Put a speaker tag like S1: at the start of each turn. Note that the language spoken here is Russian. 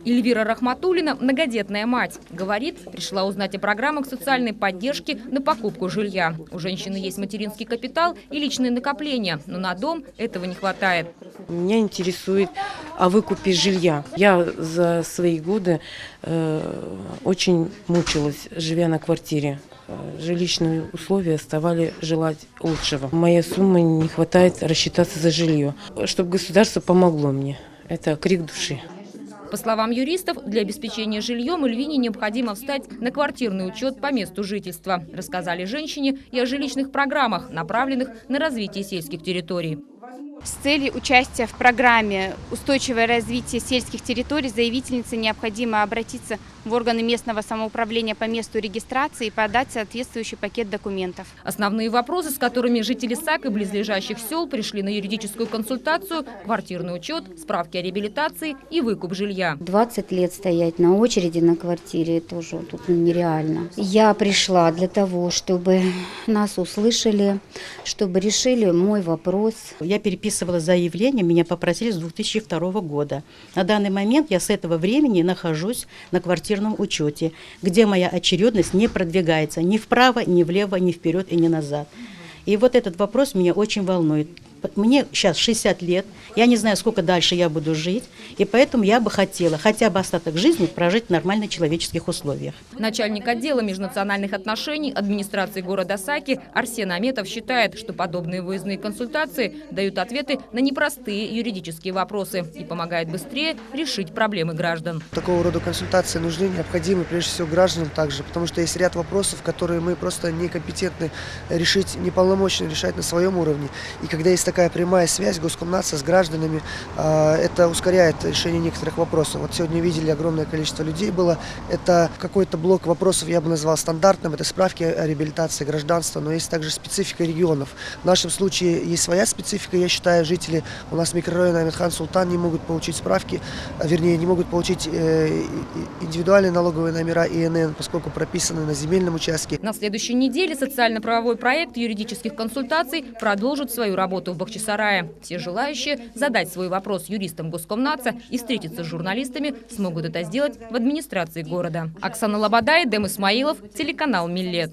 S1: Эльвира Рахматуллина – многодетная мать. Говорит, пришла узнать о программах социальной поддержки на покупку жилья. У женщины есть материнский капитал и личные накопления, но на дом этого не хватает.
S2: Меня интересует о выкупе жилья. Я за свои годы очень мучилась, живя на квартире. Жилищные условия оставали желать лучшего. Моей суммы не хватает рассчитаться за жилье. Чтобы государство помогло мне. Это крик души.
S1: По словам юристов, для обеспечения жильем Эльвине необходимо встать на квартирный учет по месту жительства. Рассказали женщине и о жилищных программах, направленных на развитие сельских территорий.
S3: С целью участия в программе «Устойчивое развитие сельских территорий» заявительнице необходимо обратиться в органы местного самоуправления по месту регистрации и подать соответствующий пакет документов.
S1: Основные вопросы, с которыми жители САК и близлежащих сел пришли на юридическую консультацию – квартирный учет, справки о реабилитации и выкуп жилья.
S4: 20 лет стоять на очереди на квартире тоже тут нереально. Я пришла для того, чтобы нас услышали, чтобы решили мой вопрос.
S5: Я переписывала заявление, меня попросили с 2002 года. На данный момент я с этого времени нахожусь на квартирном учете, где моя очередность не продвигается ни вправо, ни влево, ни вперед и ни назад. И вот этот вопрос меня очень волнует. Мне сейчас 60 лет, я не знаю, сколько дальше я буду жить, и поэтому я бы хотела хотя бы остаток жизни прожить в нормальных человеческих условиях.
S1: Начальник отдела межнациональных отношений администрации города Саки Арсен Аметов считает, что подобные выездные консультации дают ответы на непростые юридические вопросы и помогают быстрее решить проблемы граждан.
S6: Такого рода консультации нужны, необходимы прежде всего гражданам также, потому что есть ряд вопросов, которые мы просто некомпетентны решить, неполномочны решать на своем уровне. И когда есть такая прямая связь Госкомнадзора с гражданами, это ускоряет решение некоторых вопросов. Вот сегодня видели, огромное количество людей было. Это какой-то блок вопросов, я бы назвал стандартным, это справки о реабилитации гражданства, но есть также специфика регионов. В нашем случае есть своя специфика, я считаю, жители у нас микрорайона Амитхан Султан не могут получить справки, вернее, не могут получить индивидуальные налоговые номера ИНН, поскольку прописаны на земельном участке.
S1: На следующей неделе социально-правовой проект юридических консультаций продолжит свою работу в Бахчисарае. Все желающие задать свой вопрос юристам Госкомнадзора и встретиться с журналистами смогут это сделать в администрации города. Оксана Лобода, Эдем Исмаилов, телеканал Миллет.